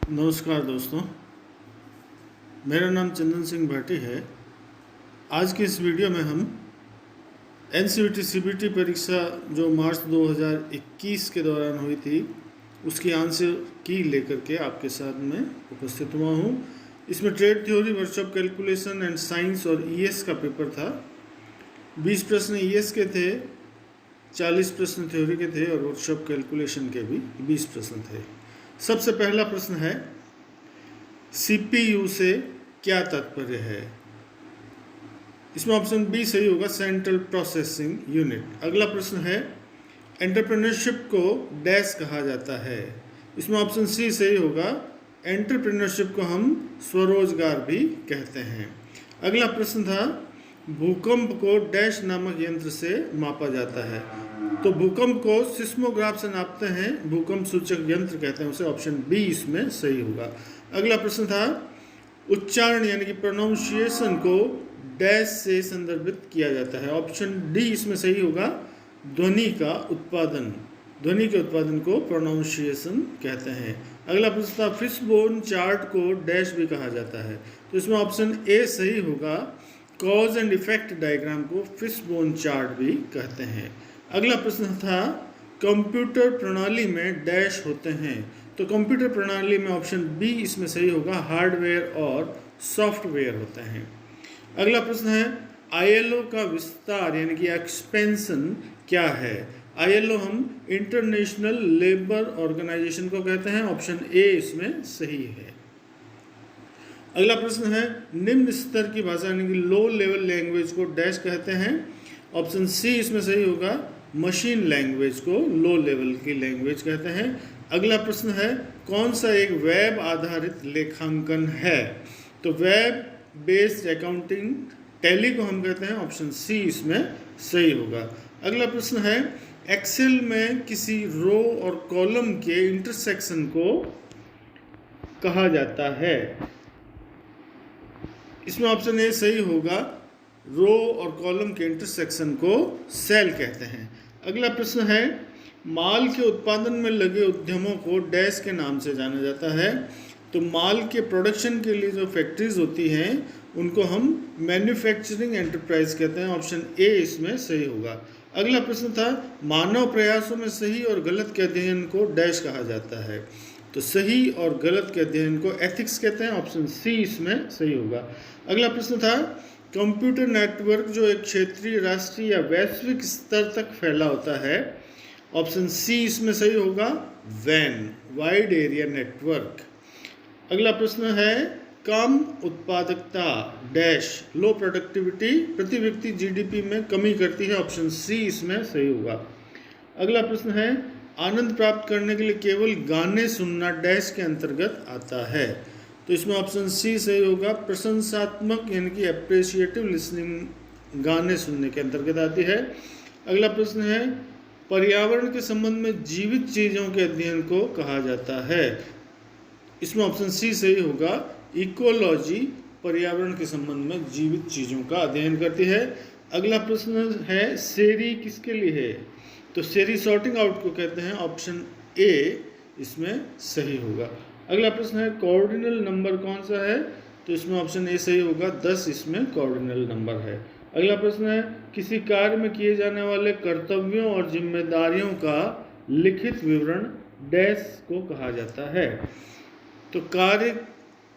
नमस्कार दोस्तों, मेरा नाम चंदन सिंह भाटी है। आज की इस वीडियो में हम एनसीईटी सीबीटी परीक्षा जो मार्च 2021 के दौरान हुई थी उसकी आंसर की लेकर के आपके साथ में उपस्थित हुआ हूँ। इसमें trade theory, workshop calculation and science और ईएस का पेपर था। 20 प्रश्न ईएस के थे, 40 प्रश्न थ्योरी के थे और वर्कशॉप कैलकुलेशन के भी 20 प्रश्न थे। सबसे पहला प्रश्न है, सीपीयू से क्या तात्पर्य है? इसमें ऑप्शन बी सही होगा, सेंट्रल प्रोसेसिंग यूनिट। अगला प्रश्न है, एंटरप्रेन्योरशिप को डैश कहा जाता है? इसमें ऑप्शन सी सही होगा, एंटरप्रेन्योरशिप को हम स्वरोजगार भी कहते हैं। अगला प्रश्न था, भूकंप को डैश नामक यंत्र से मापा जाता है? तो भूकंप को सिस्मोग्राफ से नापते हैं, भूकंप सूचक यंत्र कहते हैं उसे। ऑप्शन बी इसमें सही होगा। अगला प्रश्न था, उच्चारण यानी कि प्रोनाउंसिएशन को डैश से संदर्भित किया जाता है? ऑप्शन डी इसमें सही होगा, ध्वनि का उत्पादन। ध्वनि के उत्पादन को प्रोनाउंसिएशन कहते हैं। अगला प्रश्न था, फिशबोन चार्ट को डैश भी कहा जाता है? तो इसमें ऑप्शन ए सही होगा, कॉज एंड इफेक्ट डायग्राम को फिशबोन चार्ट भी कहते हैं। अगला प्रश्न था, कंप्यूटर प्रणाली में डैश होते हैं? तो कंप्यूटर प्रणाली में ऑप्शन बी इसमें सही होगा, हार्डवेयर और सॉफ्टवेयर होते हैं। अगला प्रश्न है, आईएलओ का विस्तार यानी कि एक्सपेंशन क्या है? आईएलओ हम इंटरनेशनल लेबर ऑर्गेनाइजेशन को कहते हैं। ऑप्शन ए इसमें सही है। अगला प्रश्न है, निम्न स्तर की भाषा यानी कि लो लेवल लैंग्वेज को डैश कहते हैं? ऑप्शन सी इसमें सही होगा, मशीन लैंग्वेज को लो लेवल की लैंग्वेज कहते हैं। अगला प्रश्न है, कौन सा एक वेब आधारित लेखांकन है? तो वेब बेस्ड अकाउंटिंग टैली को हम कहते हैं। ऑप्शन सी इसमें सही होगा। अगला प्रश्न है, एक्सेल में किसी रो और कॉलम के इंटरसेक्शन को कहा जाता है? इसमें ऑप्शन ए सही होगा, रो और कॉलम के इंटरसेक्शन को सेल कहते हैं। अगला प्रश्न है, माल के उत्पादन में लगे उद्यमों को डैश के नाम से जाना जाता है? तो माल के प्रोडक्शन के लिए जो फैक्ट्रीज होती हैं उनको हम मैन्युफैक्चरिंग एंटरप्राइज कहते हैं। ऑप्शन ए इसमें सही होगा। अगला प्रश्न था, मानव प्रयासों में सही और गलत के अध्ययन को डैश कहा जाता है? तो सही और गलत के अध्ययन को एथिक्स कहते हैं। ऑप्शन सी इसमें सही होगा। अगला प्रश्न था, कंप्यूटर नेटवर्क जो एक क्षेत्रीय, राष्ट्रीय या वैश्विक स्तर तक फैला होता है? ऑप्शन सी इसमें सही होगा, वैन, वाइड एरिया नेटवर्क। अगला प्रश्न है, कम उत्पादकता डैश लो प्रोडक्टिविटी प्रति व्यक्ति जीडीपी में कमी करती है? ऑप्शन सी इसमें सही होगा। अगला प्रश्न है, आनंद प्राप्त करने के लिए केवल गाने सुनना डैश के अंतर्गत आता है? तो इसमें ऑप्शन सी सही होगा, प्रशंसात्मक यानी कि एप्रिशिएटिव लिसनिंग गाने सुनने के अंतर्गत आती है। अगला प्रश्न है, पर्यावरण के संबंध में जीवित चीज़ों के अध्ययन को कहा जाता है? इसमें ऑप्शन सी सही होगा, इकोलॉजी पर्यावरण के संबंध में जीवित चीज़ों का अध्ययन करती है। अगला प्रश्न है, सेरी किसके लिए है? तो सेरी सॉर्टिंग आउट को कहते हैं। ऑप्शन ए इसमें सही होगा। अगला प्रश्न है, कॉर्डिनल नंबर कौन सा है? तो इसमें ऑप्शन ए सही होगा, 10 इसमें कॉर्डिनल नंबर है। अगला प्रश्न है, किसी कार्य में किए जाने वाले कर्तव्यों और जिम्मेदारियों का लिखित विवरण डैश को कहा जाता है? तो कार्य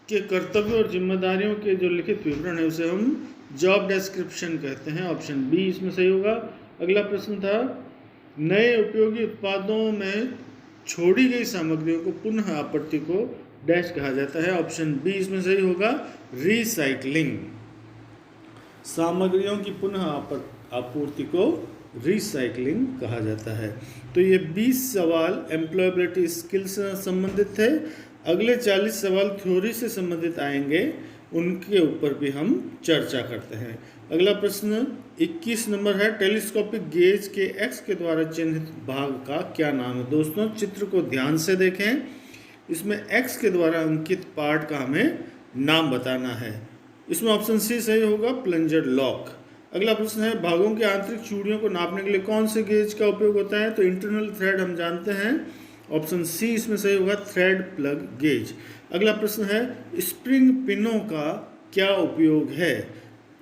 के कर्तव्यों और जिम्मेदारियों के जो लिखित विवरण है उसे हम जॉब डिस्क्रिप्शन कहते हैं। ऑप्शन बी इसमें सही होगा। अगला प्रश्न था, नए उपयोगी उत्पादों में छोड़ी गई सामग्रियों को पुनः आपूर्ति को डैश कहा जाता है? ऑप्शन बी इसमें सही होगा, रिसाइकलिंग। सामग्रियों की पुनः आपूर्ति को रिसाइकलिंग कहा जाता है। तो ये 20 सवाल एम्प्लॉयबिलिटी स्किल से संबंधित थे। अगले 40 सवाल थ्योरी से संबंधित आएंगे, उनके ऊपर भी हम चर्चा करते हैं। अगला प्रश्न 21 नंबर है, टेलीस्कोपिक गेज के एक्स के द्वारा चिन्हित भाग का क्या नाम है? दोस्तों चित्र को ध्यान से देखें, इसमें एक्स के द्वारा अंकित पार्ट का हमें नाम बताना है। इसमें ऑप्शन सी सही होगा, प्लंजर लॉक। अगला प्रश्न है, भागों की आंतरिक चूड़ियों को नापने के लिए कौन से गेज का उपयोग होता है? तो इंटरनल थ्रेड हम जानते हैं। ऑप्शन सी इसमें सही होगा, थ्रेड प्लग गेज। अगला प्रश्न है, स्प्रिंग पिनों का क्या उपयोग है?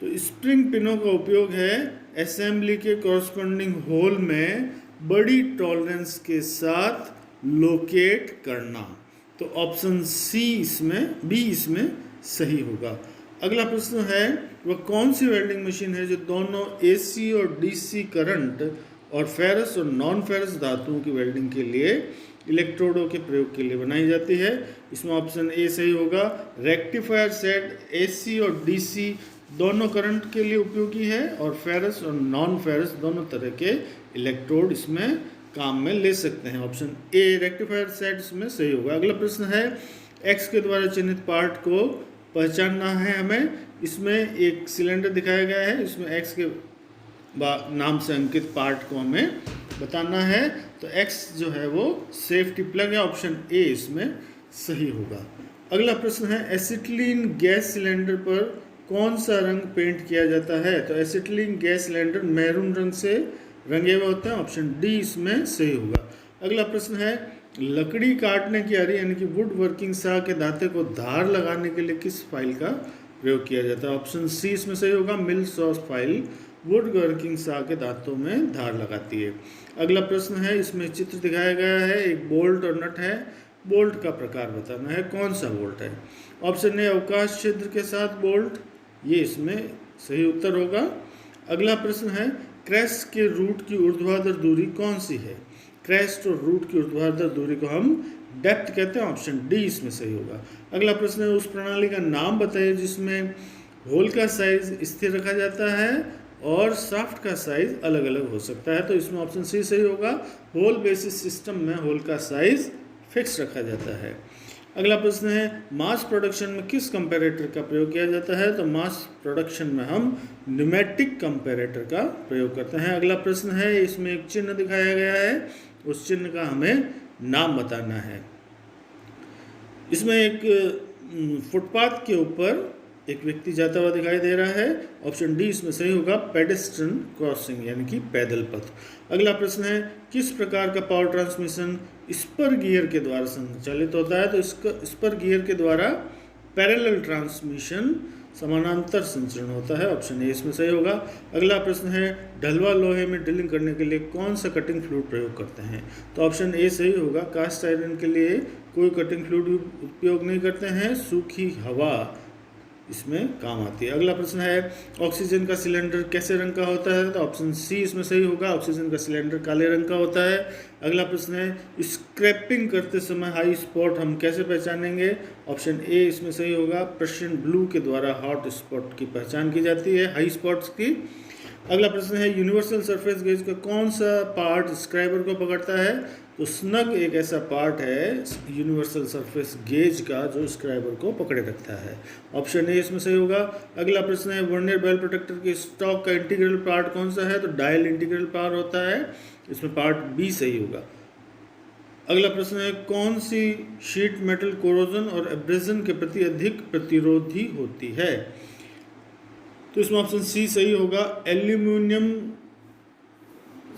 तो स्प्रिंग पिनों का उपयोग है असेंबली के कॉरस्पॉन्डिंग होल में बड़ी टॉलरेंस के साथ लोकेट करना। तो ऑप्शन सी इसमें, बी इसमें सही होगा। अगला प्रश्न है, वह कौन सी वेल्डिंग मशीन है जो दोनों एसी और डीसी करंट और फेरस और नॉन फेरस धातुओं की वेल्डिंग के लिए इलेक्ट्रोडों के प्रयोग के लिए बनाई जाती है? इसमें ऑप्शन ए सही होगा। रेक्टिफायर सेट एसी और डीसी दोनों करंट के लिए उपयोगी है और फेरस और नॉन फेरस दोनों तरह के इलेक्ट्रोड इसमें काम में ले सकते हैं। ऑप्शन ए रेक्टिफायर सेट इसमें सही होगा। अगला प्रश्न है, एक्स के द्वारा चिन्हित पार्ट को पहचानना है हमें। इसमें एक सिलेंडर दिखाया गया है, इसमें एक्स के नाम से अंकित पार्ट को हमें बताना है। तो एक्स जो है वो सेफ्टी प्लग है, ऑप्शन ए इसमें सही होगा। अगला प्रश्न है, एसिटिलीन गैस सिलेंडर पर कौन सा रंग पेंट किया जाता है? तो एसिटिलीन गैस सिलेंडर मैरून रंग से रंगे हुए होते हैं, ऑप्शन डी इसमें सही होगा। अगला प्रश्न है, लकड़ी काटने की आरी यानी कि वुड वर्किंग सा के दांते को धार लगाने के लिए किस फाइल का प्रयोग किया जाता है? ऑप्शन सी इसमें सही होगा, मिल सॉस फाइल वुड वर्किंग सा के दांतों में धार लगाती है। अगला प्रश्न है, इसमें चित्र दिखाया गया है, एक बोल्ट और नट है, बोल्ट का प्रकार बताना है, कौन सा बोल्ट है? ऑप्शन ए अवकाश क्षेत्र के साथ बोल्ट, ये इसमें सही उत्तर होगा। अगला प्रश्न है, क्रेस्ट के रूट की ऊर्ध्वाधर दूरी कौन सी है? क्रेस्ट और रूट की ऊर्ध्वाधर दूरी को हम डेप्थ कहते हैं, ऑप्शन डी इसमें सही होगा। अगला प्रश्न है, उस प्रणाली का नाम बताइए जिसमें होल का साइज स्थिर रखा जाता है और शाफ्ट का साइज अलग अलग हो सकता है। तो इसमें ऑप्शन सी सही होगा, होल बेसिस सिस्टम में होल का साइज फिक्स रखा जाता है। अगला प्रश्न है, मास प्रोडक्शन में किस कंपैरेटर का प्रयोग किया जाता है? तो मास प्रोडक्शन में हम न्यूमेटिक कंपैरेटर का प्रयोग करते हैं। अगला प्रश्न है, इसमें एक चिन्ह दिखाया गया है, उस चिन्ह का हमें नाम बताना है। इसमें एक फुटपाथ के ऊपर एक व्यक्ति जाता हुआ दिखाई दे रहा है, ऑप्शन डी इसमें सही होगा, पेडेस्ट्रियन क्रॉसिंग यानी कि पैदल पथ। अगला प्रश्न है, किस प्रकार का पावर ट्रांसमिशन स्पर गियर के द्वारा संचालित होता है? तो इसका स्पर गियर के द्वारा पैरेलल ट्रांसमिशन समानांतर संचरण होता है, ऑप्शन ए इसमें सही होगा। अगला प्रश्न है, ढलवा लोहे में ड्रिलिंग करने के लिए कौन सा कटिंग फ्लूइड प्रयोग करते हैं? तो ऑप्शन ए सही होगा, कास्ट आयरन के लिए कोई कटिंग फ्लूइड उपयोग नहीं करते हैं, सूखी हवा इसमें काम आती है। अगला प्रश्न है, ऑक्सीजन का सिलेंडर कैसे रंग का होता है? तो ऑप्शन सी इसमें सही होगा, ऑक्सीजन का सिलेंडर काले रंग का होता है। अगला प्रश्न है, स्क्रैपिंग करते समय हाई स्पॉट हम कैसे पहचानेंगे? ऑप्शन ए इसमें सही होगा, पर्शियन ब्लू के द्वारा हॉट स्पॉट की पहचान की जाती है, हाई स्पॉट्स की। अगला प्रश्न है, यूनिवर्सल सरफेस गेज का कौन सा पार्ट स्क्राइबर को पकड़ता है? तो स्नग एक ऐसा पार्ट है यूनिवर्सल सरफेस गेज का जो स्क्राइबर को पकड़े रखता है, ऑप्शन ए इसमें सही होगा। अगला प्रश्न है, वर्नियर बेल प्रोटेक्टर के स्टॉक का इंटीग्रल पार्ट कौन सा है? तो डायल इंटीग्रल पार्ट होता है, इसमें पार्ट बी सही होगा। अगला प्रश्न है, कौन सी शीट मेटल कोरोजन और एब्रेजन के प्रति अधिक प्रतिरोधी होती है? तो इसमें ऑप्शन सी सही होगा, एल्यूमिनियम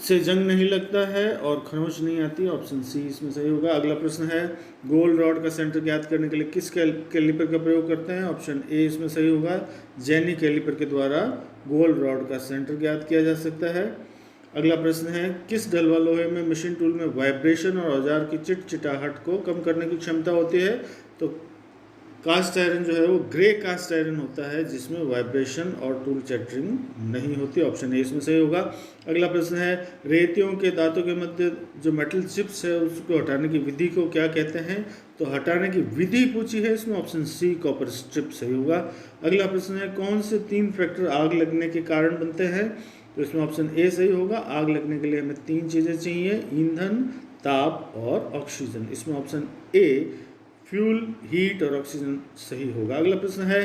से जंग नहीं लगता है और खरोंच नहीं आती, ऑप्शन सी इसमें सही होगा। अगला प्रश्न है, गोल रॉड का सेंटर ज्ञात करने के लिए किस कैलिपर का प्रयोग करते हैं? ऑप्शन ए इसमें सही होगा, जेनी कैलिपर के द्वारा गोल रॉड का सेंटर ज्ञात किया जा सकता है। अगला प्रश्न है, किस ढलवा लोहे में मशीन टूल में वाइब्रेशन और औजार की चिटचिटाहट को कम करने की क्षमता होती है? तो कास्ट आयरन जो है वो ग्रे कास्ट आयरन होता है जिसमें वाइब्रेशन और टूल चैटरिंग नहीं होती, ऑप्शन ए इसमें सही होगा। अगला प्रश्न है, रेतियों के दांतों के मध्य जो मेटल चिप्स है उसको हटाने की विधि को क्या कहते हैं? तो हटाने की विधि पूछी है, इसमें ऑप्शन सी कॉपर स्ट्रिप सही होगा। अगला प्रश्न है, कौन से 3 फैक्टर आग लगने के कारण बनते हैं? तो इसमें ऑप्शन ए सही होगा, आग लगने के लिए हमें 3 चीज़ें चाहिए, ईंधन, ताप और ऑक्सीजन, इसमें ऑप्शन ए फ्यूल, हीट और ऑक्सीजन सही होगा। अगला प्रश्न है,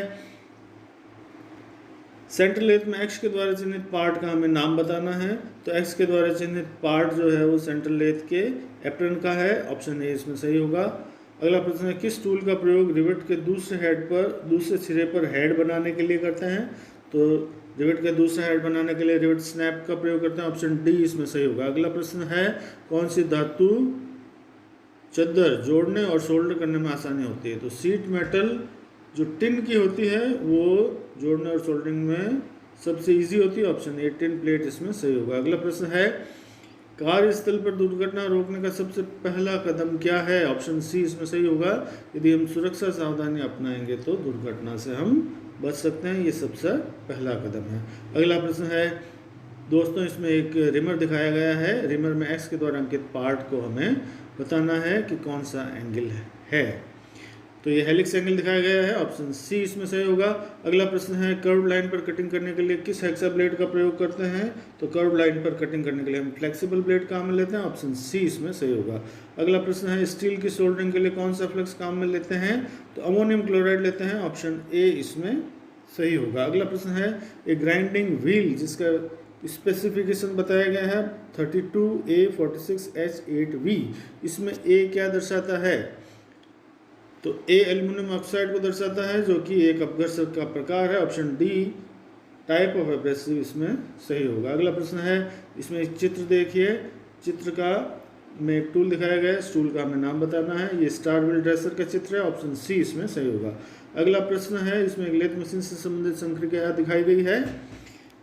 सेंट्रल लेथ में एक्स के द्वारा चिन्हित पार्ट का हमें नाम बताना है। तो एक्स के द्वारा चिन्हित पार्ट जो है वो सेंट्रल लेथ के एप्रन का है, ऑप्शन ए इसमें सही होगा। अगला प्रश्न है, किस टूल का प्रयोग रिवेट के दूसरे सिरे पर हेड बनाने के लिए करते हैं? तो रिवेट का दूसरा हेड बनाने के लिए रिवेट स्नैप का प्रयोग करते हैं, ऑप्शन डी इसमें सही होगा। अगला प्रश्न है, कौन सी धातु चद्दर जोड़ने और सोल्डर करने में आसानी होती है। तो सीट मेटल जो टिन की होती है वो जोड़ने और सोल्डरिंग में सबसे इजी होती है। ऑप्शन ए टिन प्लेट इसमें सही होगा। अगला प्रश्न है कार्यस्थल पर दुर्घटना रोकने का सबसे पहला कदम क्या है? ऑप्शन सी इसमें सही होगा। यदि हम सुरक्षा सावधानी अपनाएंगे तो दुर्घटना से हम बच सकते हैं, ये सबसे पहला कदम है। अगला प्रश्न है दोस्तों, इसमें एक रिमर दिखाया गया है। रिमर में एक्स के द्वारा अंकित पार्ट को हमें बताना है कि कौन सा एंगल है। तो ये हेलिक्स एंगल दिखाया गया है। ऑप्शन सी इसमें सही होगा। अगला प्रश्न है कर्व लाइन पर कटिंग करने के लिए किस हेक्सा ब्लेड का प्रयोग करते हैं? तो कर्व लाइन पर कटिंग करने के लिए हम फ्लेक्सिबल ब्लेड काम में लेते हैं। ऑप्शन सी इसमें सही होगा। अगला प्रश्न है स्टील की सोल्डरिंग के लिए कौन सा फ्लक्स काम में लेते हैं? तो अमोनियम क्लोराइड लेते हैं। ऑप्शन ए इसमें सही होगा। अगला प्रश्न है एक ग्राइंडिंग व्हील जिसका स्पेसिफिकेशन बताया गया है 32A46H8V। इसमें ए क्या दर्शाता है? तो ए एल्युमिनियम ऑक्साइड को दर्शाता है जो कि एक अपघर्षक का प्रकार है। Option D type of abrasive इसमें सही होगा। अगला प्रश्न है इसमें एक चित्र देखिए, चित्र का में एक टूल दिखाया गया है, इस टूल का हमें नाम बताना है। ये स्टार व्हील ड्रेसर का चित्र है। ऑप्शन सी इसमें सही होगा। अगला प्रश्न है इसमें एक लेथ मशीन से संबंधित संक्रिया दिखाई गई है,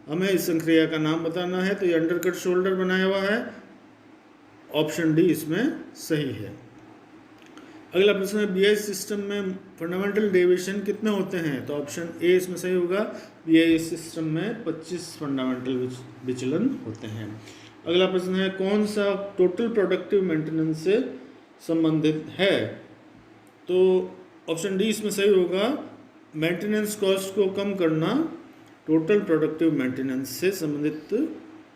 हमें इस संक्रिया का नाम बताना है। तो ये अंडरकट शोल्डर बनाया हुआ है। ऑप्शन डी इसमें सही है। अगला प्रश्न है बीआईएस सिस्टम में फंडामेंटल डेविएशन कितने होते हैं? तो ऑप्शन ए इसमें सही होगा। बीआईएस सिस्टम में 25 फंडामेंटल विचलन होते हैं। अगला प्रश्न है कौन सा टोटल प्रोडक्टिव मेंटेनेंस से संबंधित है? तो ऑप्शन डी इसमें सही होगा। मेंटेनेंस कॉस्ट को कम करना टोटल प्रोडक्टिव मेंटेनेंस से संबंधित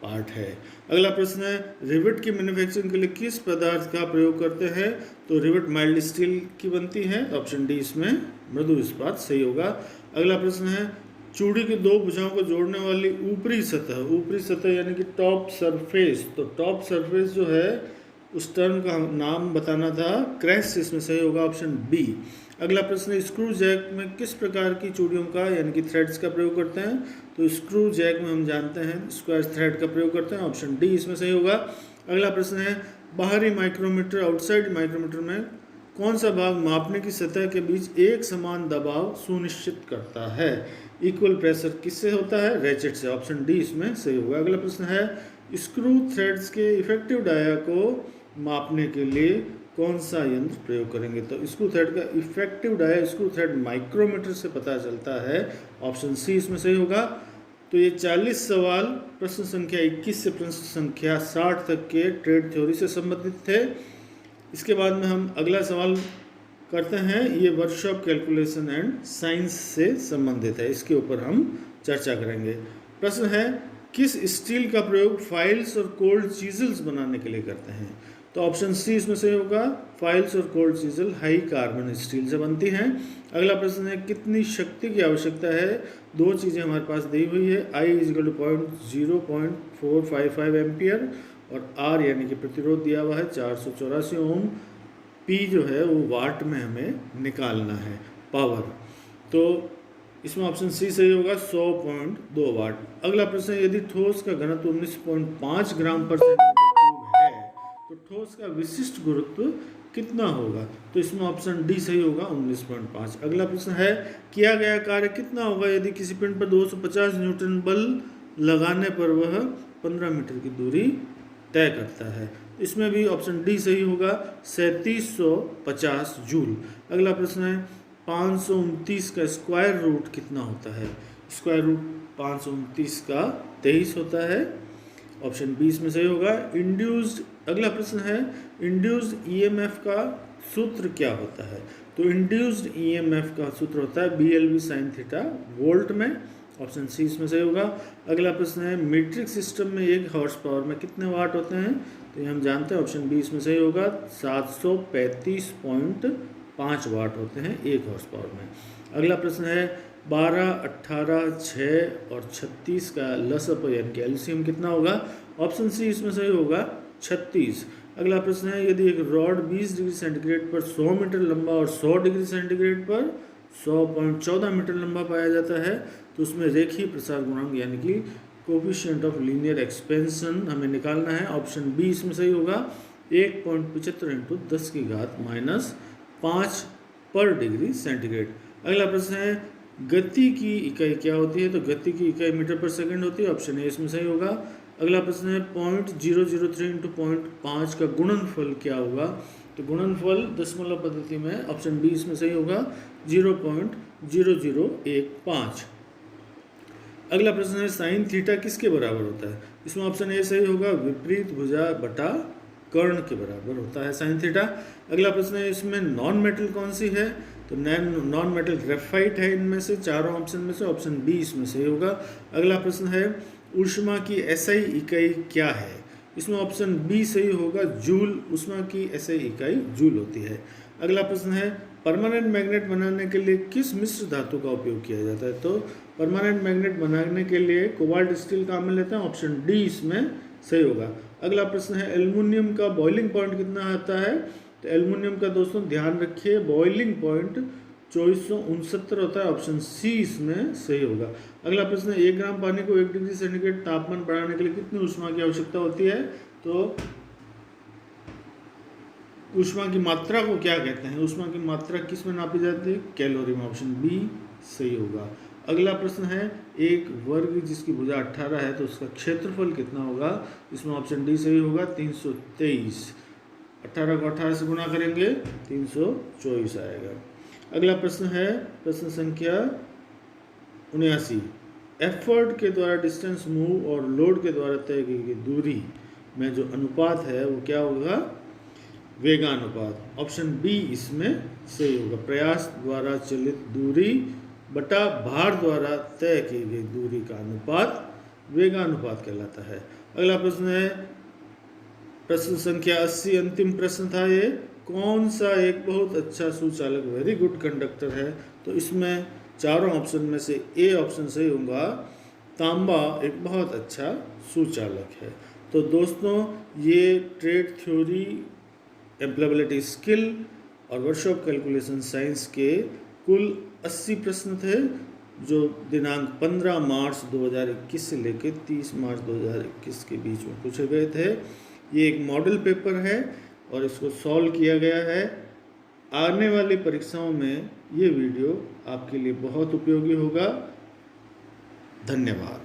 पार्ट है। अगला प्रश्न है रिवेट की मैन्युफैक्चरिंग के लिए किस पदार्थ का प्रयोग करते हैं? तो रिवेट माइल्ड स्टील की बनती है। ऑप्शन डी इसमें मृदु इस्पात सही होगा। अगला प्रश्न है चूड़ी की दो भुजाओं को जोड़ने वाली ऊपरी सतह यानी कि टॉप सरफेस। तो टॉप सरफेस जो है उस टर्म का नाम बताना था, क्रैस्ट इसमें सही होगा। Option B. अगला प्रश्न स्क्रू जैक में किस प्रकार की चूड़ियों का यानी कि थ्रेड्स का प्रयोग करते हैं? तो स्क्रू जैक में हम जानते हैं स्क्वायर थ्रेड का प्रयोग करते हैं। ऑप्शन डी इसमें सही होगा। अगला प्रश्न है बाहरी माइक्रोमीटर आउटसाइड माइक्रोमीटर में कौन सा भाग मापने की सतह के बीच एक समान दबाव सुनिश्चित करता है? इक्वल प्रेशर किससे होता है? रैचेट से। ऑप्शन डी इसमें सही होगा। अगला प्रश्न है स्क्रू थ्रेड्स के इफेक्टिव डाया को मापने के लिए कौन सा यंत्र प्रयोग करेंगे? तो स्क्रू थ्रेड का effective dia screw thread micrometer से पता चलता है। ऑप्शन सी इसमें सही होगा। तो ये 40 सवाल प्रश्न संख्या 21 से प्रश्न संख्या 60 तक के ट्रेड थ्योरी से संबंधित थे। इसके बाद में हम अगला सवाल करते हैं, ये वर्कशॉप कैलकुलेशन एंड साइंस से संबंधित है, इसके ऊपर हम चर्चा करेंगे। प्रश्न है किस स्टील का प्रयोग फाइल्स और कोल्ड चीजल्स बनाने के लिए करते हैं? तो ऑप्शन सी इसमें सही होगा। फाइल्स और cold chisel high carbon steel से बनती हैं। अगला प्रश्न है कितनी शक्ति की आवश्यकता है? दो चीज़ें हमारे पास दी हुई है, I = 0.455 एम्पियर और R यानी कि प्रतिरोध दिया हुआ है 484 ओम। P जो है वो वाट में हमें निकालना है पावर। तो इसमें ऑप्शन सी सही होगा 100.2 वाट। अगला प्रश्न है यदि ठोस का घनत्व 19.5 ग्राम पर सेंटीमीटर क्यूब है तो ठोस का विशिष्ट गुरुत्व कितना होगा? तो इसमें ऑप्शन डी सही होगा 19.5। अगला प्रश्न है किया गया कार्य कितना होगा यदि किसी पिंड पर 250 न्यूटन बल लगाने पर वह 15 मीटर की दूरी तय करता है? इसमें भी ऑप्शन डी सही होगा 3750 जूल। अगला प्रश्न है 529 का स्क्वायर रूट कितना होता है? स्क्वायर रूट 529 का 23 होता है। ऑप्शन बी इसमें सही होगा। इंड्यूस्ड अगला प्रश्न है इंड्यूस्ड ईएमएफ का सूत्र क्या होता है? तो इंड्यूस्ड ईएमएफ का सूत्र होता है BLV sin थीटा वोल्ट में। ऑप्शन सी इसमें सही होगा। अगला प्रश्न है मीट्रिक सिस्टम में 1 हॉर्स पावर में कितने वाट होते हैं? तो ये हम जानते हैं। ऑप्शन बी इसमें सही होगा 735.5 वाट होते हैं 1 हॉर्स पावर में। अगला प्रश्न है 12, 18, 6 और 36 का लसअप यानी कि एलसीएम कितना होगा? ऑप्शन सी इसमें सही होगा 36। अगला प्रश्न है यदि एक रॉड 20 डिग्री सेंटीग्रेड पर 100 मीटर लंबा और 100 डिग्री सेंटीग्रेड पर 100.14 मीटर लंबा पाया जाता है तो उसमें रेखीय प्रसार गुणांक यानी कि कोफिशिएंट ऑफ लीनियर एक्सपेंशन हमें निकालना है। ऑप्शन बी इसमें सही होगा 1.75 इंटू 10⁻⁻5 पर डिग्री सेंटीग्रेड। अगला प्रश्न है गति की इकाई क्या होती है? तो गति की इकाई मीटर पर सेकंड होती है, ऑप्शन ए इसमें सही होगा। अगला प्रश्न है 0.003 इंटू 0.5 का गुणनफल क्या होगा? तो गुणनफल दशमलव पद्धति में ऑप्शन बी इसमें सही होगा 0.0015। अगला प्रश्न है साइन थीटा किसके बराबर होता है? इसमें ऑप्शन ए सही होगा विपरीत भुजा बटा कर्ण के बराबर होता है साइन थीटा। अगला प्रश्न है इसमें नॉन मेटल कौन सी है? तो नॉन मेटल ग्रेफाइट है। इनमें से चारों ऑप्शन में से ऑप्शन बी इसमें सही होगा। अगला प्रश्न है ऊष्मा की एसआई इकाई क्या है? इसमें ऑप्शन बी सही होगा जूल। ऊष्मा की एसआई इकाई जूल होती है। अगला प्रश्न है परमानेंट मैग्नेट बनाने के लिए किस मिश्र धातु का उपयोग किया जाता है? तो परमानेंट मैग्नेट बनाने के लिए कोबाल्ट स्टील काम में लेते हैं, ऑप्शन डी इसमें सही होगा। अगला प्रश्न है एल्युमिनियम का बॉइलिंग पॉइंट कितना आता है? तो एल्युमिनियम का दोस्तों ध्यान रखिए बॉइलिंग पॉइंट 2469 होता है, ऑप्शन सी इसमें सही होगा। अगला प्रश्न है 1 ग्राम पानी को 1 डिग्री सेंटीग्रेड तापमान बढ़ाने के लिए कितनी ऊष्मा की आवश्यकता होती है? तो ऊष्मा की मात्रा को क्या कहते हैं? ऊष्मा की मात्रा किस में नापी जाती है? कैलोरी में, ऑप्शन बी सही होगा। अगला प्रश्न है एक वर्ग जिसकी भुजा 18 है तो उसका क्षेत्रफल कितना होगा? इसमें ऑप्शन डी सही होगा 323। 18 को 18 से गुणा करेंगे 324 आएगा। अगला प्रश्न है प्रश्न संख्या 79। एफर्ट के द्वारा डिस्टेंस मूव और लोड के द्वारा तय की गई दूरी में जो अनुपात है वो क्या होगा? वेगानुपात, ऑप्शन बी इसमें सही होगा। प्रयास द्वारा चलित दूरी बटा भार द्वारा तय की गई दूरी का अनुपात वेगानुपात कहलाता है। अगला प्रश्न है प्रश्न संख्या 80। अंतिम प्रश्न था ये, कौन सा एक बहुत अच्छा सुचालक वेरी गुड कंडक्टर है? तो इसमें चारों ऑप्शन में से ए ऑप्शन सही होगा, तांबा एक बहुत अच्छा सुचालक है। तो दोस्तों ये ट्रेड थ्योरी, एम्प्लॉयबिलिटी स्किल और वर्कशॉप कैलकुलेशन साइंस के कुल 80 प्रश्न थे जो दिनांक 15 मार्च 2021 से लेकर 30 मार्च 2021 के बीच में पूछे गए थे। ये एक मॉडल पेपर है और इसको सॉल्व किया गया है। आने वाली परीक्षाओं में ये वीडियो आपके लिए बहुत उपयोगी होगा। धन्यवाद।